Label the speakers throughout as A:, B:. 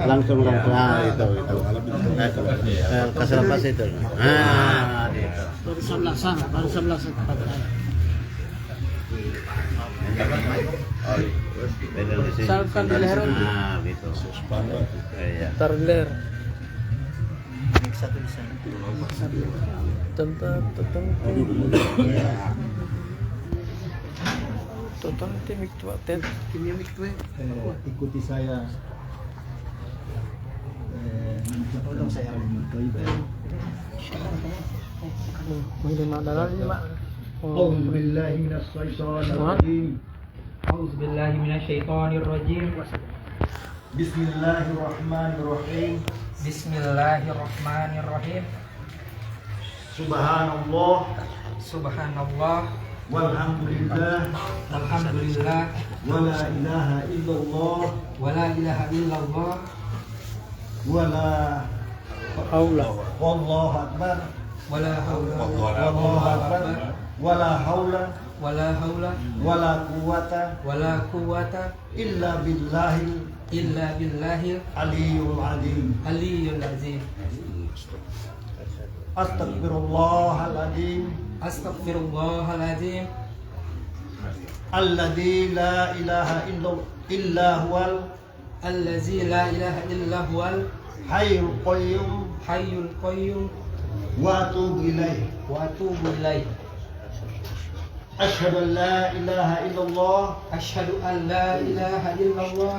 A: Langsung itu. Kasalapas itu.
B: Baru 11 tempat saya. Salkan di leher.
A: Gitu.
B: Terler. Satu di sana. Tempat. Total timik tua ten. Timik tua.
C: Ikuti saya. Tolong saya.
B: Mungkin mana lagi mak?
C: أعوذ بالله من الشيطان الرجيم
D: أعوذ بالله من الشيطان الرجيم
C: بسم الله الرحمن الرحيم
D: بسم الله الرحمن الرحيم
C: سبحان الله
D: سبحان الله
C: والحمد لله
D: والحمد لله
C: ولا إله إلا الله
D: ولا إله إلا الله
C: ولا
B: حول
C: والله أكبر
D: ولا حول
C: والله أكبر ولا حول
D: ولا حول
C: ولا قوة
D: ولا قوة
C: إلا بالله
D: إلا بالله
C: العلي العظيم
D: العلي العظيم
C: أستغفر الله العظيم
D: أستغفر الله العظيم
C: الذي لا إله إلا هو
D: الذي لا إله إلا هو
C: الحي القيوم
D: الحي القيوم
C: وأتوب إليه
D: وأتوب إليه
C: أشهد أن لا إله إلا الله
D: أشهد أن لا إله إلا الله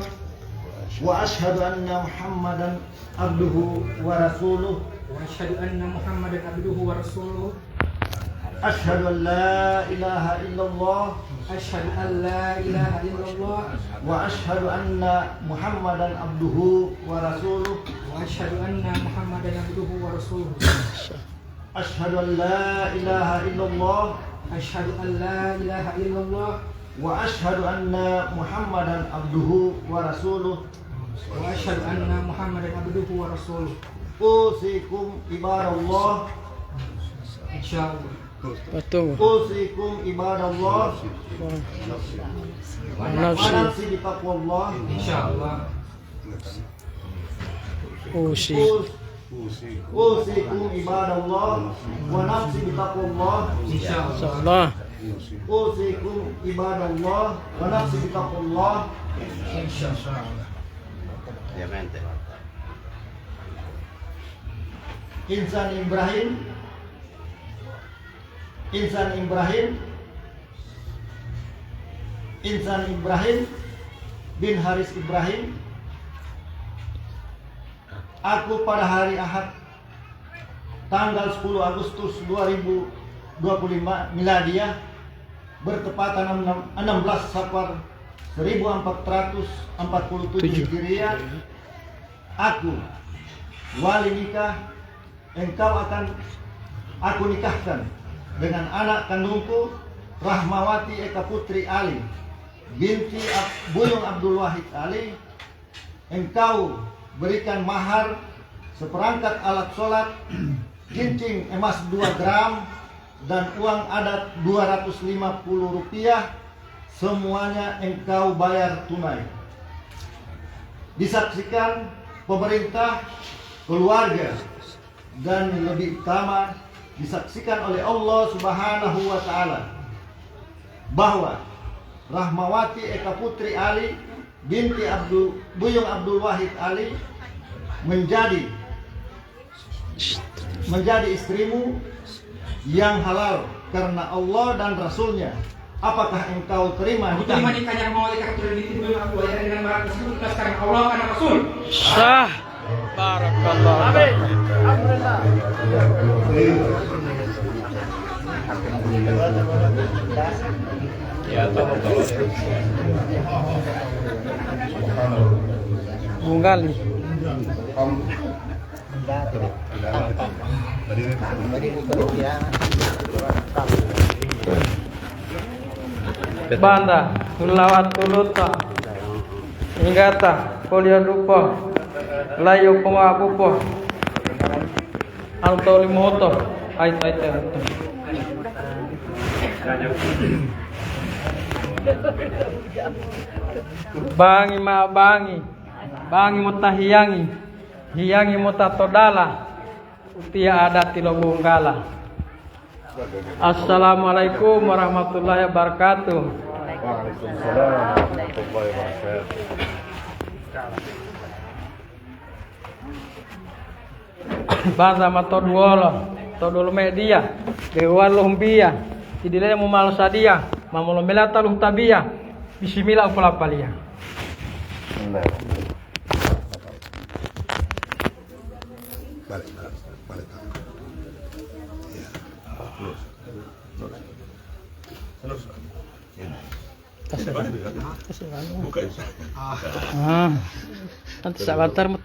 C: وأشهد أن محمدا عبده ورسوله
D: وأشهد أن محمدا عبده ورسوله
C: أشهد أن لا إله إلا الله
D: أشهد أن لا إله إلا الله
C: وأشهد أن محمدا عبده ورسوله
D: وأشهد أن محمدا عبده ورسوله
C: أشهد أن لا إله إلا الله
D: أشهد أن لا إله إلا الله
C: وأشهد أن محمدا عبده ورسوله
D: وأشهد أن محمدا عبده ورسوله
C: أوصيكم عباد الله
D: إن شاء الله
B: Betul.
C: أوصيكم عباد الله
B: Nafsi.
C: ونفسي بتقوى الله
D: إن شاء الله
B: Usi.
C: أوصيكم عباد الله ونفسي بتقوى الله
D: إن شاء الله
B: Insyaallah.
C: أوصيكم عباد الله ونفسي بتقوى الله
D: إن شاء الله
C: إنسان إبراهيم إنسان إبراهيم إنسان إبراهيم bin Haris Ibrahim. Aku pada hari Ahad tanggal 10 Agustus 2025 miladiah bertepatan 16 Safar 1447 Hijriah, aku wali nikah, aku nikahkan dengan anak kandungku Rahmawati Eka Putri Ali binti Buyung Abdul Wahid Ali. Engkau berikan mahar seperangkat alat sholat, cincin emas 2 gram dan uang adat 250 rupiah. Semuanya engkau bayar tunai. Disaksikan pemerintah, keluarga, dan lebih utama disaksikan oleh Allah Subhanahu wa Ta'ala bahwa Rahmawati Eka Putri Ali binti Buyung Abdul Wahid Ali menjadi istrimu yang halal karena Allah dan Rasulnya. Apakah engkau terima
D: Terima nikahnya Rahmawati Eka Putri binti Buyung Abdul Wahid Ali dengan mahar tersebut ikhlas karena Allah karena Rasul.
B: Sah. Barakallah. Amin.
C: Alhamdulillah.
A: Ya,
B: Bungali. Banda, tulawat tuluta, ingata, kuliah lupa, layu pemapupo, altoli motor, ait. Bangi ma bangi, bangi muta hiyangi muta todala, utia ada tilobunggala. Assalamualaikum warahmatullahi wabarakatuh.
A: Waalaikumsalam warahmatullahi wabarakatuh.
B: Bangsa todolo media, dewa lumbia, tidile mo malasadia, mamulomela taluh tabia, bismillah upalapalia.
A: Balik. Ya. Terus.
B: Nanti sebentar mau